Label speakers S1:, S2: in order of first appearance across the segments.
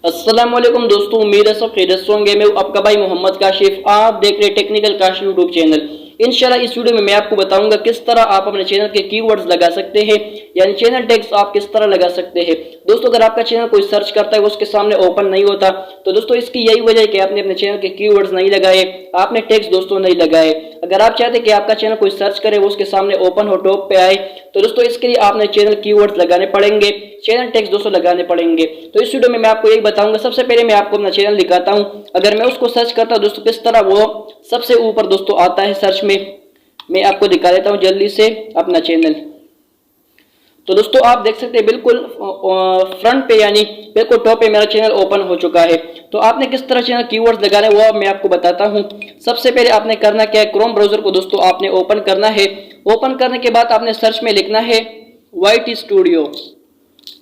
S1: अस्सलाम वालेकुम दोस्तों, उम्मीद है सब खैरियत से होंगे। मैं आपका भाई मोहम्मद काशिफ, आप देख रहे टेक्निकल काशिफ यूट्यूब चैनल। इंशाल्लाह इस वीडियो में मैं आपको बताऊंगा किस तरह आप अपने चैनल के कीवर्ड्स लगा सकते हैं, यानी चैनल टैग्स आप किस तरह लगा सकते हैं। दोस्तों अगर आपका चैनल कोई सर्च करता है वो उसके सामने ओपन नहीं होता, तो दोस्तों इसकी यही वजह है कि आपने अपने चैनल के कीवर्ड्स नहीं लगाए, आपने टैग्स दोस्तों नहीं लगाए। अगर आप चाहते हैं कि आपका चैनल कोई सर्च करे वो उसके सामने ओपन हो, टॉप पे आए, तो दोस्तों इसके लिए आपने चैनल कीवर्ड्स लगाने पड़ेंगे, चैनल टैग्स दोस्तों लगाने पड़ेंगे। तो इस वीडियो में मैं आपको यही बताऊंगा। सबसे पहले मैं आपको अपना चैनल दिखाता हूं, अगर मैं उसको सर्च करता हूं दोस्तों किस तरह वो सबसे ऊपर दोस्तों आता है सर्च में। मैं आपको दिखा देता हूं जल्दी से अपना चैनल। तो दोस्तों आप देख सकते हैं बिल्कुल फ्रंट पे यानी बिल्कुल टॉप पे मेरा चैनल ओपन हो चुका है। तो आपने किस तरह चैनल कीवर्ड्स लगाने हैं वो मैं आपको बताता हूं। सबसे पहले आपने करना क्या है, क्रोम ब्राउजर को दोस्तों आपने ओपन करना है। ओपन करने के बाद आपने सर्च में लिखना है वाईटी स्टूडियो।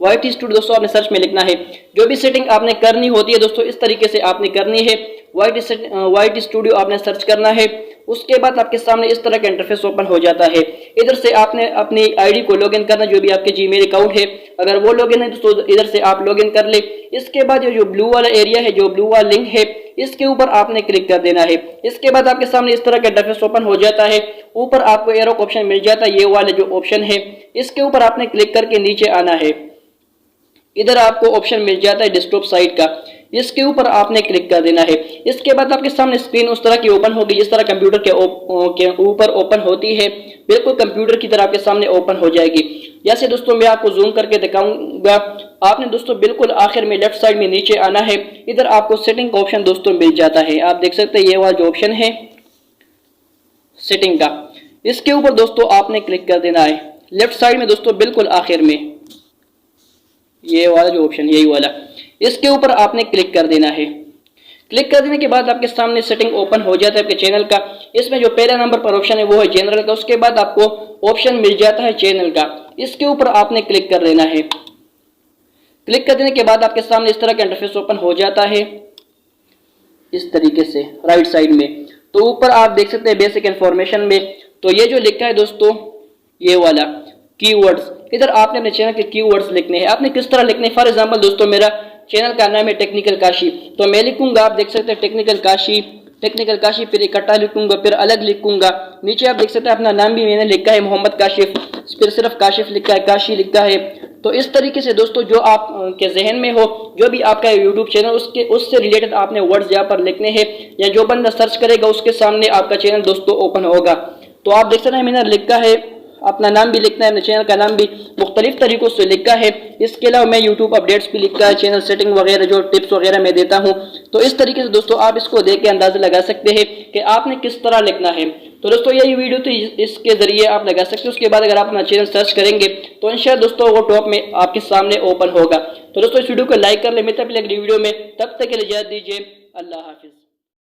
S1: वाईटी स्टूडियो दोस्तों आपने सर्च में लिखना है। जो भी सेटिंग आपने करनी होती है दोस्तों इस तरीके से आपने करनी है। वाईटी स्टूडियो आपने सर्च करना है। उसके बाद आपके सामने इस तरह का इंटरफेस ओपन हो जाता है। इधर से आपने अपनी आईडी को लॉगिन करना, जो भी आपके जीमेल अकाउंट है, अगर वो लॉगिन है दोस्तों इधर से आप लॉगिन कर ले। इसके बाद ये जो ब्लू वाला एरिया है, जो ब्लू वाला लिंक है, इसके ऊपर आपने क्लिक कर देना है। इसके बाद आपके सामने इस तरह का इंटरफेस ओपन हो जाता है। ऊपर आपको एरो का ऑप्शन मिल जाता है, ये वाले जो ऑप्शन है इसके ऊपर आपने क्लिक करके नीचे आना है। इधर आपको ऑप्शन मिल जाता है डेस्कटॉप साइट का, इसके ऊपर आपने क्लिक कर देना है। इसके बाद आपके सामने स्क्रीन उस तरह की ओपन होगी जिस तरह कंप्यूटर के ऊपर ओपन होती है, बिल्कुल कंप्यूटर की तरह आपके सामने ओपन हो जाएगी। जैसे दोस्तों मैं आपको जूम करके दिखाऊंगा। आपने दोस्तों बिल्कुल आखिर में लेफ्ट साइड में नीचे आना है। इधर आपको सेटिंग का ऑप्शन दोस्तों मिल जाता है, आप देख सकते हैं ये वाला जो ऑप्शन है सेटिंग का, इसके ऊपर दोस्तों आपने क्लिक कर देना है। लेफ्ट साइड में दोस्तों बिल्कुल आखिर में ये वाला जो ऑप्शन यही वाला, इसके ऊपर आपने क्लिक कर देना है। क्लिक कर देने के बाद आपके सामने सेटिंग ओपन हो जाता है आपके चैनल का। इसमें जो पहला नंबर पर ऑप्शन है वो है जनरल का, उसके बाद आपको ऑप्शन मिल जाता है चैनल का, इसके ऊपर आपने क्लिक कर देना है। क्लिक कर देने के बाद आपके सामने इस तरह का इंटरफेस ओपन हो जाता है इस तरीके से राइट साइड में। तो ऊपर आप देख सकते हैं बेसिक इंफॉर्मेशन में, तो ये जो लिखा है दोस्तों ये वाला कीवर्ड्स, इधर आपने अपने चैनल के कीवर्ड्स लिखने हैं। आपने किस तरह लिखने हैं, फॉर एग्जांपल दोस्तों मेरा चैनल का नाम है टेक्निकल काशी, तो मैं लिखूंगा, आप देख सकते हैं टेक्निकल काशी, फिर इकट्ठा लिखूंगा, फिर अलग लिखूंगा। नीचे आप देख सकते हैं अपना नाम भी मैंने लिखा है मोहम्मद काशिफ, फिर सिर्फ काशिफ लिखा है, काशी लिखा है। तो इस तरीके से दोस्तों जो आप के जहन में हो, जो भी आपका यूट्यूब चैनल उससे रिलेटेड आपने वर्ड्स यहाँ पर लिखने हैं, या जो बंदा सर्च करेगा उसके सामने आपका चैनल दोस्तों ओपन होगा। तो आप देख सकते हैं मैंने लिखा है, अपना नाम भी लिखना है, अपने चैनल का नाम भी मुख्तलिफ तरीकों से लिखा है। इसके अलावा मैं यूट्यूब अपडेट्स भी लिखा है, चैनल सेटिंग वगैरह जो टिप्स वगैरह मैं देता हूं। तो इस तरीके से दोस्तों आप इसको देख के अंदाजा लगा सकते हैं कि आपने किस तरह लिखना है। तो दोस्तों यही वीडियो तो इसके जरिए आप लगा सकते हैं। उसके बाद अगर आप अपना चैनल सर्च करेंगे तो इंशाल्लाह दोस्तों वो टॉप में आपके सामने ओपन होगा। तो दोस्तों इस वीडियो को लाइक कर ले, मिलते हैं अगली वीडियो में, तब तक के लिए इजाजत दीजिए, अल्लाह हाफिज।